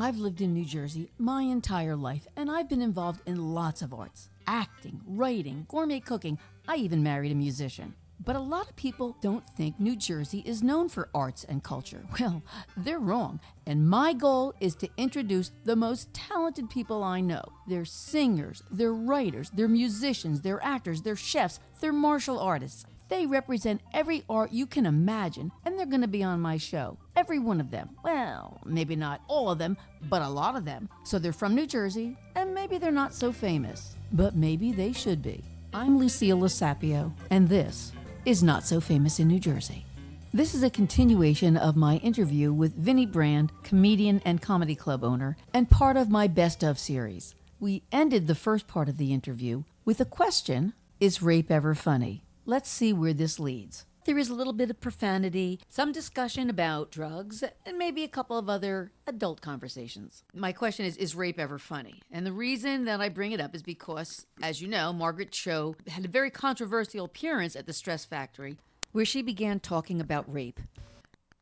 I've lived in New Jersey my entire life, and I've been involved in lots of arts. Acting, writing, gourmet cooking. I even married a musician. But a lot of people don't think New Jersey is known for arts and culture. Well, they're wrong. And my goal is to introduce the most talented people I know. They're singers, they're writers, they're musicians, they're actors, they're chefs, they're martial artists. They represent every art you can imagine, and they're going to be on my show. Every one of them. Well, maybe not all of them, but a lot of them. So they're from New Jersey, and maybe they're not so famous. But maybe they should be. I'm Lucille Lasapio, and this is Not So Famous in New Jersey. This is a continuation of my interview with Vinnie Brand, comedian and comedy club owner, and part of my Best Of series. We ended the first part of the interview with a question, is rape ever funny? Let's see where this leads. There is a little bit of profanity, some discussion about drugs, and maybe a couple of other adult conversations. My question is rape ever funny? And the reason that I bring it up is because, as you know, Margaret Cho had a very controversial appearance at the Stress Factory where she began talking about rape.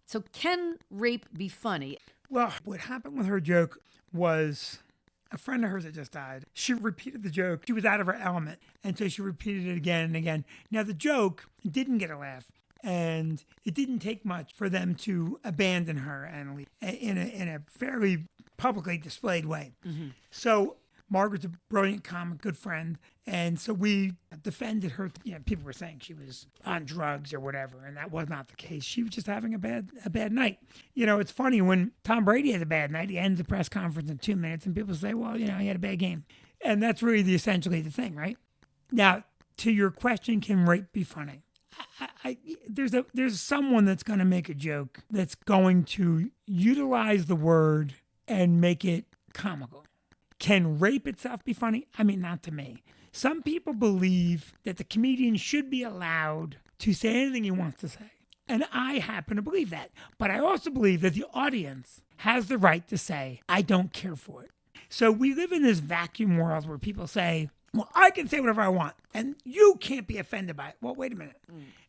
So can rape be funny? Well, what happened with her joke was a friend of hers that just died. She repeated the joke. She was out of her element. And so she repeated it again and again. Now, the joke didn't get a laugh. And it didn't take much for them to abandon her and leave in a fairly publicly displayed way. Mm-hmm. So Margaret's a brilliant comic, good friend. And so we defended her. You know, people were saying she was on drugs or whatever, and that was not the case. She was just having a bad night. You know, it's funny when Tom Brady has a bad night, he ends the press conference in 2 minutes, and people say, well, you know, he had a bad game. And that's really essentially the thing, right? Now, to your question, can rape be funny? There's someone that's going to make a joke that's going to utilize the word and make it comical. Can rape itself be funny? I mean, not to me. Some people believe that the comedian should be allowed to say anything he wants to say. And I happen to believe that. But I also believe that the audience has the right to say, I don't care for it. So we live in this vacuum world where people say, well, I can say whatever I want, and you can't be offended by it. Well, wait a minute.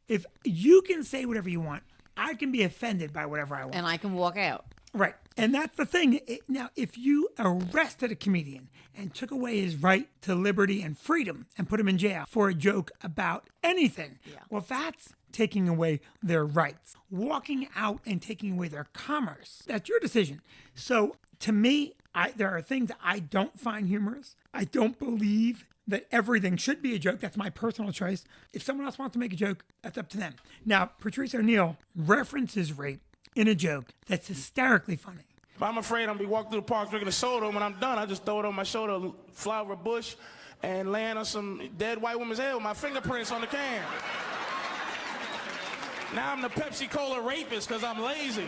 If you can say whatever you want, I can be offended by whatever I want. And I can walk out. Right. And that's the thing. Now, if you arrested a comedian and took away his right to liberty and freedom and put him in jail for a joke about anything, well, that's taking away their rights. Walking out and taking away their commerce, that's your decision. So to me, there are things that I don't find humorous. I don't believe that everything should be a joke. That's my personal choice. If someone else wants to make a joke, that's up to them. Now, Patrice O'Neal references rape in a joke that's hysterically funny. If I'm afraid I'm going to be walking through the park drinking a soda, when I'm done, I just throw it on my shoulder, fly over a bush, and land on some dead white woman's head with my fingerprints on the can. Now I'm the Pepsi-Cola rapist because I'm lazy.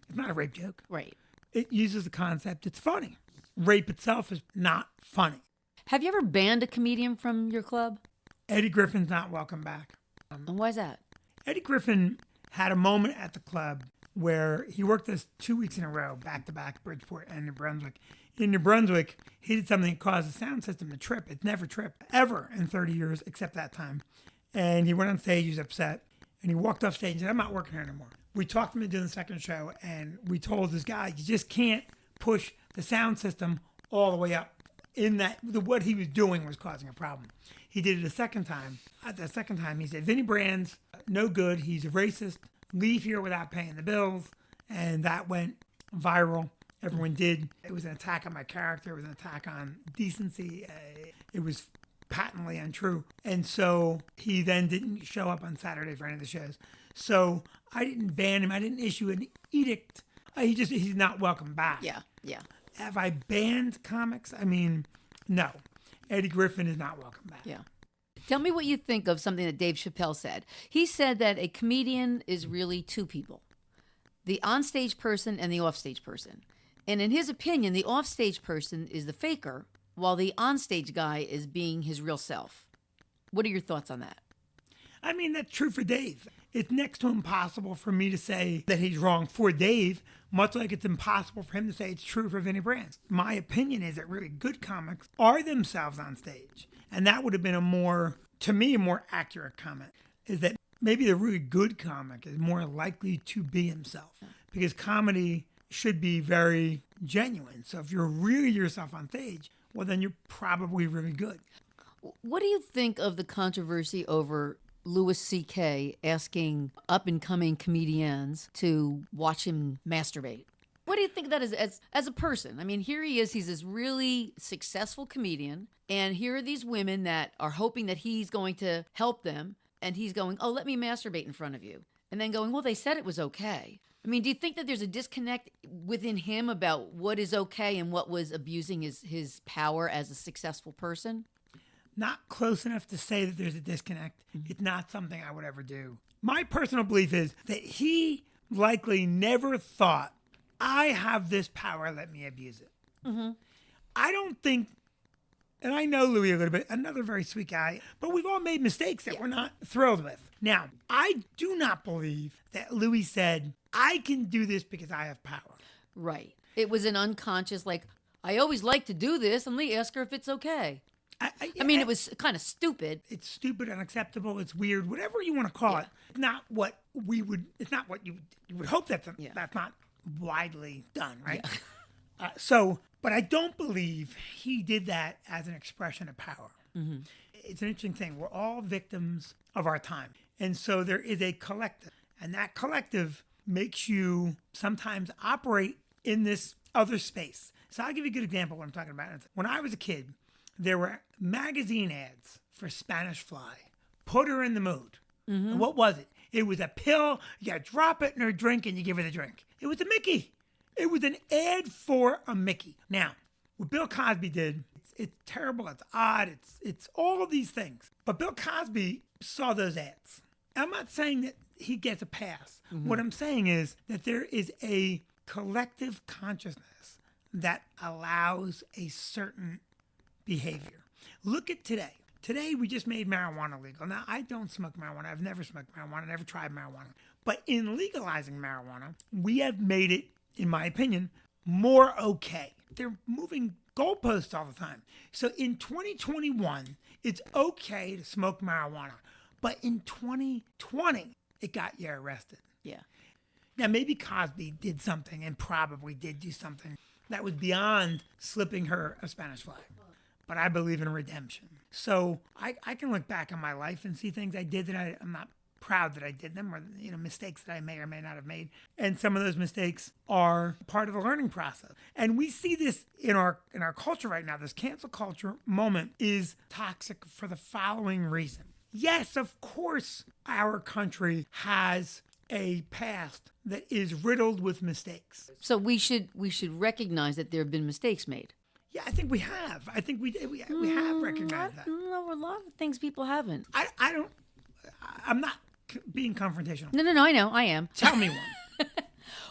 It's not a rape joke. Right. It uses the concept. It's funny. Rape itself is not funny. Have you ever banned a comedian from your club? Eddie Griffin's not welcome back. And why is that? Eddie Griffin had a moment at the club where he worked us 2 weeks in a row, back-to-back, Bridgeport and New Brunswick. In New Brunswick, he did something that caused the sound system to trip. It's never tripped, ever, in 30 years, except that time. And he went on stage, he was upset, and he walked off stage and said, I'm not working here anymore. We talked him into the second show, and we told this guy, you just can't push the sound system all the way up. In that, what he was doing was causing a problem. He did it a second time. At the second time, he said, Vinnie Brand's no good. He's a racist. Leave here without paying the bills. And that went viral. Everyone did. It was an attack on my character. It was an attack on decency. It was patently untrue. And so he then didn't show up on Saturday for any of the shows. So I didn't ban him. I didn't issue an edict. He's not welcome back. Yeah. Have I banned comics? I mean, no. Eddie Griffin is not welcome back. Yeah. Tell me what you think of something that Dave Chappelle said. He said that a comedian is really two people, the onstage person and the offstage person. And in his opinion, the offstage person is the faker, while the onstage guy is being his real self. What are your thoughts on that? I mean, that's true for Dave. It's next to impossible for me to say that he's wrong for Dave, much like it's impossible for him to say it's true for Vinnie Brand. My opinion is that really good comics are themselves on stage. And that would have been a more accurate comment, is that maybe the really good comic is more likely to be himself. Because comedy should be very genuine. So if you're really yourself on stage, well, then you're probably really good. What do you think of the controversy over Louis C.K. asking up-and-coming comedians to watch him masturbate? What do you think of that as a person? I mean, here he is. He's this really successful comedian, and here are these women that are hoping that he's going to help them, and he's going, oh, let me masturbate in front of you. And then going, well, they said it was okay. I mean, do you think that there's a disconnect within him about what is okay and what was abusing his power as a successful person? Not close enough to say that there's a disconnect. It's not something I would ever do. My personal belief is that he likely never thought, I have this power, let me abuse it. Mm-hmm. I don't think, and I know Louis a little bit, another very sweet guy, but we've all made mistakes that we're not thrilled with. Now, I do not believe that Louis said, I can do this because I have power. Right. It was an unconscious, like, I always like to do this, and Lee asked her if it's okay. I mean, it was kind of stupid. It's stupid, unacceptable, it's weird, whatever you want to call it. It's not what it's not what you would hope that's not widely done, right? Yeah. But I don't believe he did that as an expression of power. Mm-hmm. It's an interesting thing. We're all victims of our time. And so there is a collective, and that collective makes you sometimes operate in this other space. So I'll give you a good example of what I'm talking about. When I was a kid, there were magazine ads for Spanish Fly. Put her in the mood. Mm-hmm. And what was it? It was a pill. You drop it in her drink and you give her the drink. It was a Mickey. It was an ad for a Mickey. Now, what Bill Cosby did, it's terrible. It's odd. It's all of these things. But Bill Cosby saw those ads. I'm not saying that he gets a pass. Mm-hmm. What I'm saying is that there is a collective consciousness that allows a certain behavior. Look at today. Today, we just made marijuana legal. Now, I don't smoke marijuana. I've never smoked marijuana, never tried marijuana. But in legalizing marijuana, we have made it, in my opinion, more okay. They're moving goalposts all the time. So in 2021, it's okay to smoke marijuana. But in 2020, it got you arrested. Yeah. Now, maybe Cosby did something and probably did do something that was beyond slipping her a Spanish Fly. But I believe in redemption. So I can look back on my life and see things I did that I'm not proud that I did them, or mistakes that I may or may not have made. And some of those mistakes are part of the learning process. And we see this in our culture right now. This cancel culture moment is toxic for the following reason. Yes, of course, our country has a past that is riddled with mistakes. So we should recognize that there have been mistakes made. Yeah, I think we have. I think we have recognized that. No, a lot of things people haven't. I'm not being confrontational. No, I know, I am. Tell me one.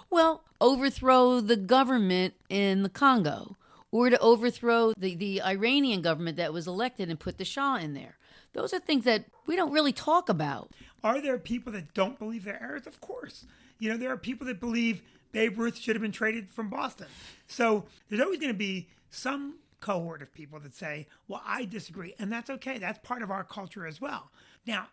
Well, overthrow the government in the Congo, or to overthrow the Iranian government that was elected and put the Shah in there. Those are things that we don't really talk about. Are there people that don't believe their errors? Of course. There are people that believe Babe Ruth should have been traded from Boston. So there's always going to be some cohort of people that say, well, I disagree. And that's okay. That's part of our culture as well. Now,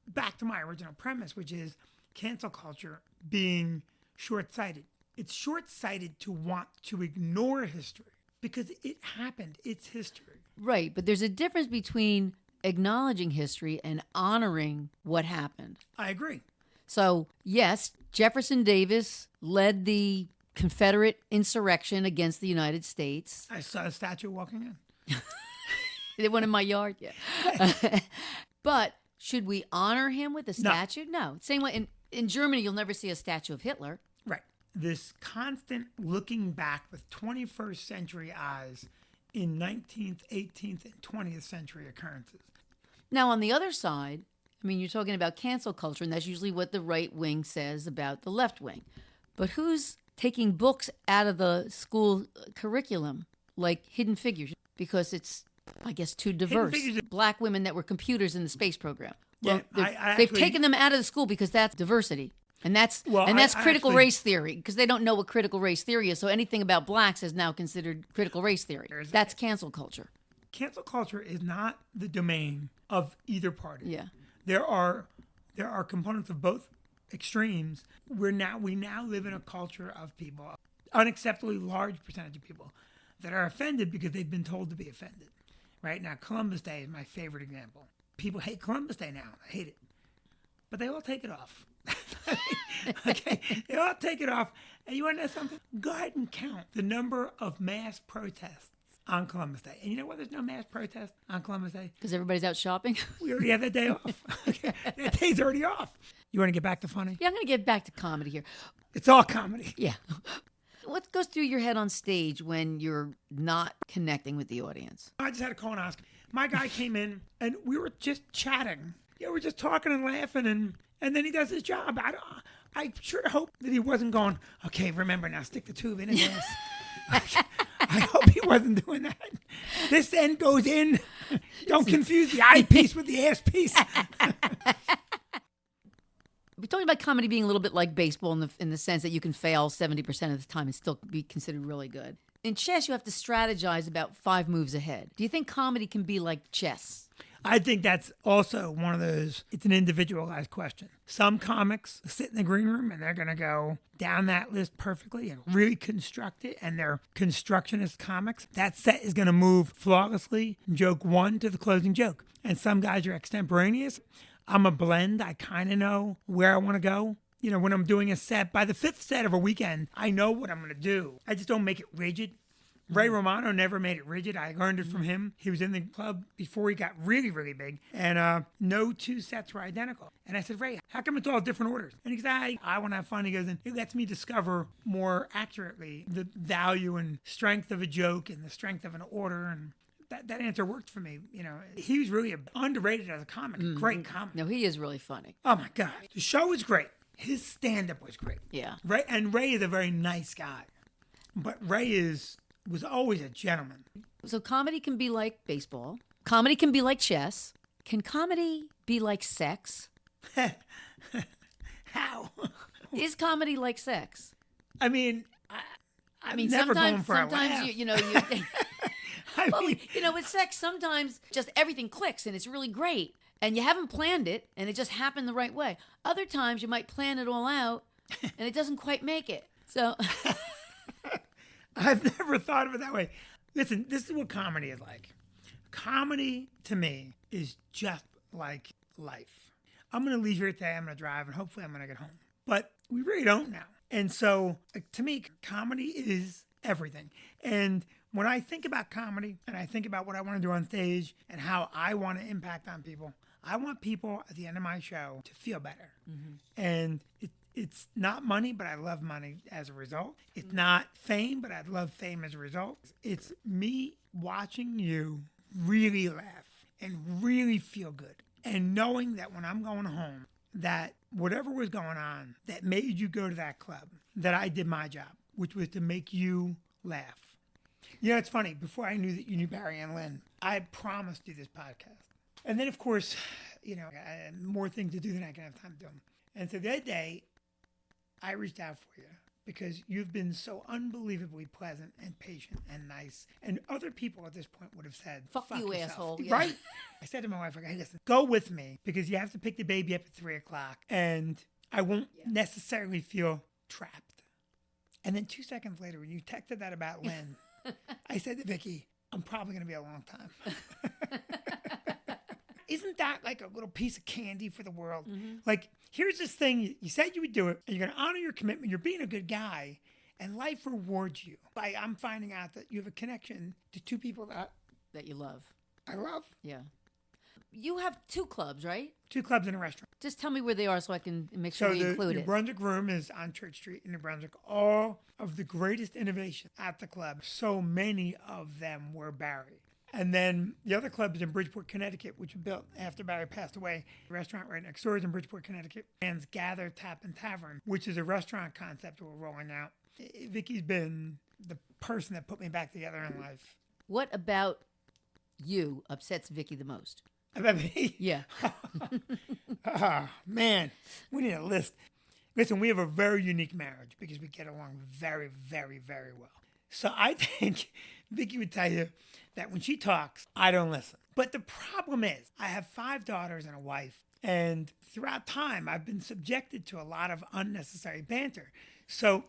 back to my original premise, which is cancel culture being short-sighted. It's short-sighted to want to ignore history because it happened. It's history. Right. But there's a difference between acknowledging history and honoring what happened. I agree. So, yes, Jefferson Davis led the Confederate insurrection against the United States. I saw a statue walking in. They went in my yard, yeah. But should we honor him with a statue? No. Same way in Germany, you'll never see a statue of Hitler. Right. This constant looking back with 21st century eyes in 19th, 18th, and 20th century occurrences. Now, on the other side, I mean, you're talking about cancel culture, and that's usually what the right wing says about the left wing. But who's taking books out of the school curriculum, like Hidden Figures, because it's, I guess, too diverse? Black women that were computers in the space program. Well, they've taken them out of the school because that's diversity. And that's critical race theory, because they don't know what critical race theory is. So anything about blacks is now considered critical race theory. That's cancel culture. Cancel culture is not the domain of either party. Yeah. There are components of both extremes. We now live in a culture of people unacceptably large percentage of people that are offended because they've been told to be offended. Right now, Columbus Day is my favorite example. People hate Columbus Day now. I hate it. But they all take it off. Okay? They all take it off. And you want to know something? Go ahead and count the number of mass protests on Columbus Day. And you know why there's no mass protest on Columbus Day? Because everybody's out shopping. We already have that day off. Okay? That day's already off. You want to get back to funny? Yeah, I'm going to get back to comedy here. It's all comedy. Yeah. What goes through your head on stage when you're not connecting with the audience? I just had a colonoscopy. My guy came in, and we were just chatting. Yeah, we're just talking and laughing, and then he does his job. I sure hope that he wasn't going, okay, remember now, stick the tube in his ass. I hope he wasn't doing that. This end goes in. Don't confuse the eyepiece with the ass piece. We're talking about comedy being a little bit like baseball in the sense that you can fail 70% of the time and still be considered really good. In chess, you have to strategize about 5 moves ahead. Do you think comedy can be like chess? I think that's also one of those, it's an individualized question. Some comics sit in the green room and they're going to go down that list perfectly and really construct it, and they're constructionist comics. That set is going to move flawlessly, joke 1 to the closing joke. And some guys are extemporaneous. I'm a blend. I kind of know where I want to go. You know, when I'm doing a set, by the 5th set of a weekend, I know what I'm going to do. I just don't make it rigid. Ray Romano never made it rigid. I learned it from him. He was in the club before he got really, really big. And no 2 sets were identical. And I said, Ray, how come it's all different orders? And he said, I want to have fun. He goes, and it lets me discover more accurately the value and strength of a joke and the strength of an order. And that answer worked for me. You know, he was really underrated as a comic. Great comic. No, he is really funny. Oh, my God. The show was great. His stand-up was great. Yeah. Ray is a very nice guy. But Ray was always a gentleman. So comedy can be like baseball. Comedy can be like chess. Can comedy be like sex? How? Is comedy like sex? I mean, I'm never going for a laugh. Sometimes you with sex, sometimes just everything clicks and it's really great. And you haven't planned it and it just happened the right way. Other times you might plan it all out and it doesn't quite make it. So I've never thought of it that way. Listen, this is what comedy is like. Comedy, to me, is just like life. I'm going to leave here today. I'm going to drive, and hopefully I'm going to get home. But we really don't now. And so, to me, comedy is everything. And when I think about comedy, and I think about what I want to do on stage, and how I want to impact on people, I want people at the end of my show to feel better. Mm-hmm. And it's not money, but I love money as a result. It's not fame, but I love fame as a result. It's me watching you really laugh and really feel good. And knowing that when I'm going home, that whatever was going on that made you go to that club, that I did my job, which was to make you laugh. You know, it's funny. Before I knew that you knew Barry and Lynn, I had promised you this podcast. And then, of course, you know, I had more things to do than I can have time to do them. And so that day, I reached out for you because you've been so unbelievably pleasant and patient and nice. And other people at this point would have said, fuck you, yourself. Asshole. Yeah. Right? I said to my wife, hey, listen, go with me because you have to pick the baby up at 3 o'clock and I won't necessarily feel trapped. And then 2 seconds later, when you texted that about Lynn, I said to Vicky, I'm probably going to be a long time. Isn't that like a little piece of candy for the world? Mm-hmm. Like, here's this thing. You said you would do it, and you're going to honor your commitment. You're being a good guy, and life rewards you. I'm finding out that you have a connection to 2 people that you love. I love. Yeah. You have 2 clubs, right? 2 clubs and a restaurant. Just tell me where they are so I can make sure we include it. New Brunswick Room is on Church Street in New Brunswick. All of the greatest innovation at the club, so many of them were Barry. And then the other club is in Bridgeport, Connecticut, which was built after Barry passed away. The restaurant right next door is in Bridgeport, Connecticut. And Gather Tap and Tavern, which is a restaurant concept we're rolling out. Vicky's been the person that put me back together in life. What about you upsets Vicky the most? About me? Yeah. Oh, man, we need a list. Listen, we have a very unique marriage because we get along very, very, very well. So I think Vicky would tell you that when she talks, I don't listen. But the problem is I have 5 daughters and a wife. And throughout time, I've been subjected to a lot of unnecessary banter. So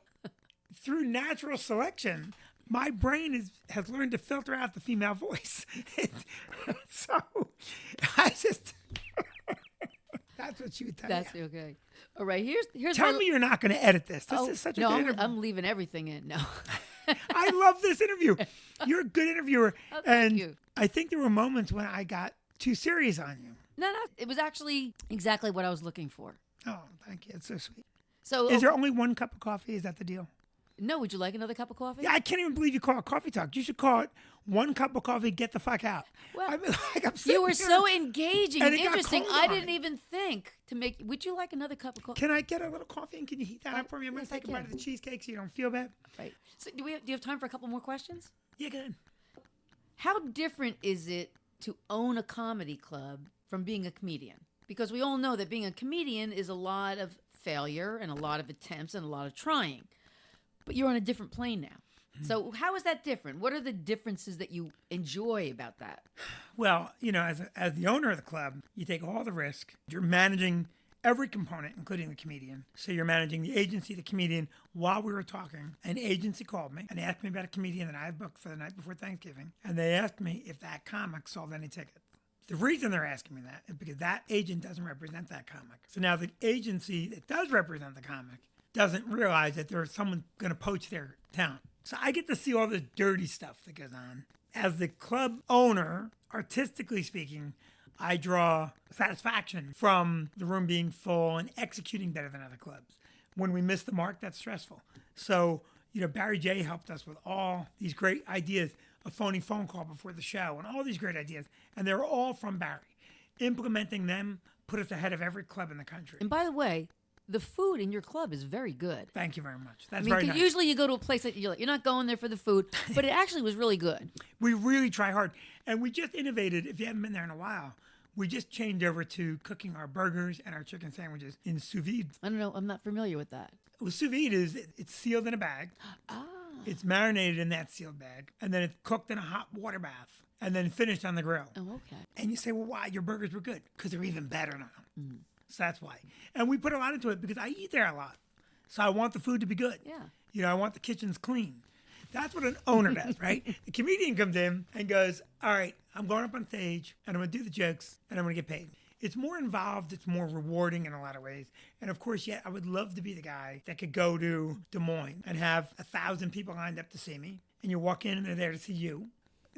through natural selection, my brain has learned to filter out the female voice. So I just, that's what she would tell That's you. okay. All right, here's Tell my- me you're not going to edit this. This Oh, is such a no, good I'm, interview. I'm leaving everything in. No. I love this interview. You're a good interviewer. Oh, thank and you. I think there were moments when I got too serious on you. No, it was actually exactly what I was looking for. Oh, thank you. It's so sweet. So, Is there only one cup of coffee? Is that the deal? no, would you like another cup of coffee? Yeah, I can't even believe you call it coffee talk. You should call it one cup of coffee, get the fuck out. Well, I mean, I'm You sitting were here, so engaging and and it got interesting. cold I on didn't me. even think to make. Would you like another cup of coffee? Can I get a little coffee and can you heat that up for me? I'm going Yes, to I take a bite can. of the cheesecake so you don't feel bad. Right. So, do you have time for a couple more questions? Yeah, good. How different is it to own a comedy club from being a comedian? Because we all know that being a comedian is a lot of failure and a lot of attempts and a lot of trying. But you're on a different plane now. So how is that different? What are the differences that you enjoy about that? Well, as the owner of the club, you take all the risk. You're managing every component, including the comedian. So you're managing the agency, the comedian. While we were talking, an agency called me and asked me about a comedian that I had booked for the night before Thanksgiving. And they asked me if that comic sold any tickets. The reason they're asking me that is because that agent doesn't represent that comic. So now the agency that does represent the comic doesn't realize that there's someone going to poach their talent. So I get to see all the dirty stuff that goes on. As the club owner, artistically speaking, I draw satisfaction from the room being full and executing better than other clubs. When we miss the mark, that's stressful. So, Barry J helped us with all these great ideas, a phony phone call before the show, and all these great ideas. And they were all from Barry. Implementing them put us ahead of every club in the country. And by the way, the food in your club is very good. Thank you very much. I That's mean, very 'cause nice. usually you go to a place that you're not going there for the food, but it actually was really good. We really try hard. And we just innovated. If you haven't been there in a while, we just changed over to cooking our burgers and our chicken sandwiches in sous vide. I don't know. I'm not familiar with that. Well, sous vide it's sealed in a bag. Ah. It's marinated in that sealed bag. And then it's cooked in a hot water bath. And then finished on the grill. Oh, okay. And you say, well, why? Your burgers were good. Because they're even better now. So that's why. And we put a lot into it because I eat there a lot. So I want the food to be good. Yeah. I want the kitchens clean. That's what an owner does, right? The comedian comes in and goes, all right, I'm going up on stage and I'm going to do the jokes and I'm going to get paid. It's more involved. It's more rewarding in a lot of ways. And of course, I would love to be the guy that could go to Des Moines and have 1,000 people lined up to see me. And you walk in and they're there to see you.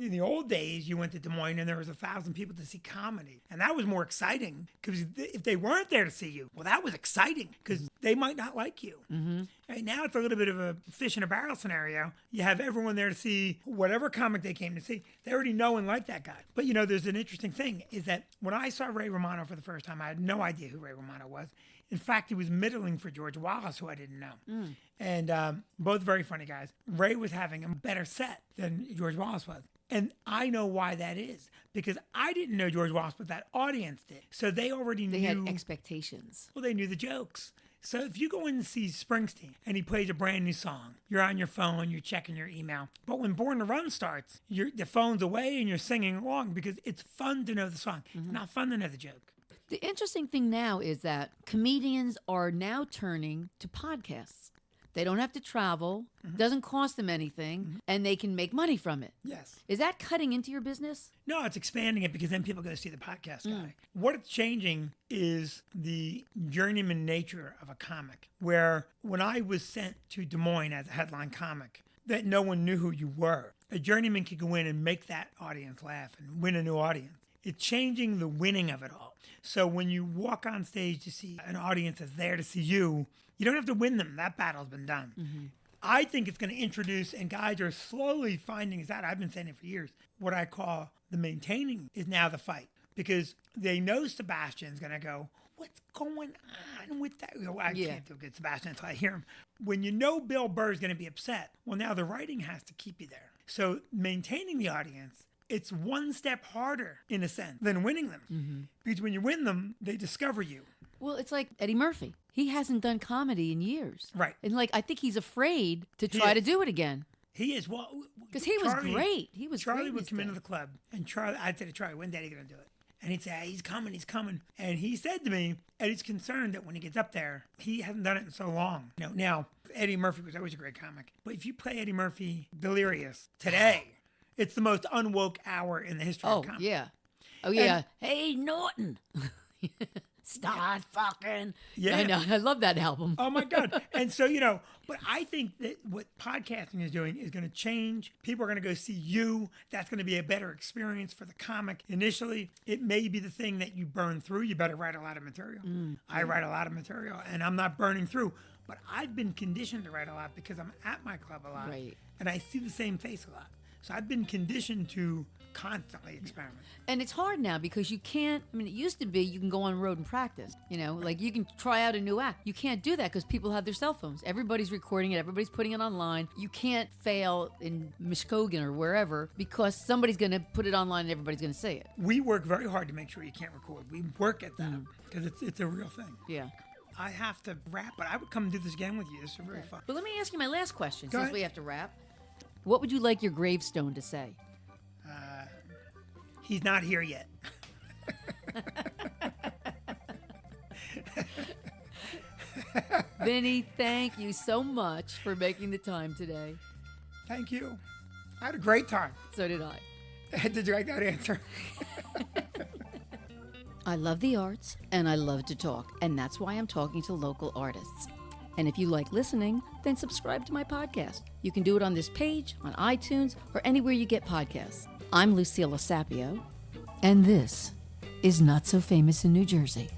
In the old days, you went to Des Moines and there was 1,000 people to see comedy. And that was more exciting because if they weren't there to see you, well, that was exciting because they might not like you. Mm-hmm. Right now, it's a little bit of a fish in a barrel scenario. You have everyone there to see whatever comic they came to see. They already know and like that guy. But, there's an interesting thing is that when I saw Ray Romano for the first time, I had no idea who Ray Romano was. In fact, he was middling for George Wallace, who I didn't know. And both very funny guys. Ray was having a better set than George Wallace was. And I know why that is, because I didn't know George Wallace, but that audience did. So they already They knew. had expectations. Well, they knew the jokes. So if you go in and see Springsteen and he plays a brand new song, you're on your phone, you're checking your email. But when Born to Run starts, the phone's away and you're singing along because it's fun to know the song. It's not fun to know the joke. The interesting thing now is that comedians are now turning to podcasts. They don't have to travel, doesn't cost them anything, and they can make money from it. Yes. Is that cutting into your business? No, it's expanding it because then people go to see the podcast guy. What it's changing is the journeyman nature of a comic, where when I was sent to Des Moines as a headline comic, that no one knew who you were. A journeyman could go in and make that audience laugh and win a new audience. It's changing the winning of it all. So when you walk on stage to see an audience that's there to see you, you don't have to win them. That battle's been done. I think it's going to introduce, and guys are slowly finding this out. I've been saying it for years. What I call the maintaining is now the fight. Because they know Sebastian's going to go, what's going on with that? I can't do a good Sebastian until I hear him. When you know Bill Burr's going to be upset, well, now the writing has to keep you there. So maintaining the audience, it's one step harder, in a sense, than winning them. Because when you win them, they discover you. Well, it's like Eddie Murphy. He hasn't done comedy in years. Right. And I think he's afraid to try to do it again. He is. Well, Because he was great. He was Charlie great would come in into his the club, and I'd say to Charlie, when Daddy going to do it? And he'd say, hey, he's coming. And he said to me, Eddie's concerned that when he gets up there, he hasn't done it in so long. Now, Eddie Murphy was always a great comic. But if you play Eddie Murphy Delirious today, it's the most unwoke hour in the history of comedy. Yeah. Oh, yeah. Hey, Norton. Start fucking. Yeah. I know. I love that album. Oh, my God. And so, but I think that what podcasting is doing is going to change. People are going to go see you. That's going to be a better experience for the comic. Initially, it may be the thing that you burn through. You better write a lot of material. I write a lot of material, and I'm not burning through. But I've been conditioned to write a lot because I'm at my club a lot. Right. And I see the same face a lot. So I've been conditioned to constantly experiment. And it's hard now because you can't, it used to be you can go on the road and practice, like you can try out a new act. You can't do that because people have their cell phones. Everybody's recording it. Everybody's putting it online. You can't fail in Muskogee or wherever because somebody's going to put it online and everybody's going to see it. We work very hard to make sure you can't record. We work at that because it's a real thing. Yeah. I have to wrap, but I would come and do this again with you. This is very fun. But let me ask you my last question Go since ahead. we have to wrap. What would you like your gravestone to say? He's not here yet. Vinnie, thank you so much for making the time today. Thank you. I had a great time. So did I. Did you like that answer? I love the arts and I love to talk, and that's why I'm talking to local artists. And if you like listening, then subscribe to my podcast. You can do it on this page, on iTunes, or anywhere you get podcasts. I'm Lucilla Sapio, and this is Not So Famous in New Jersey.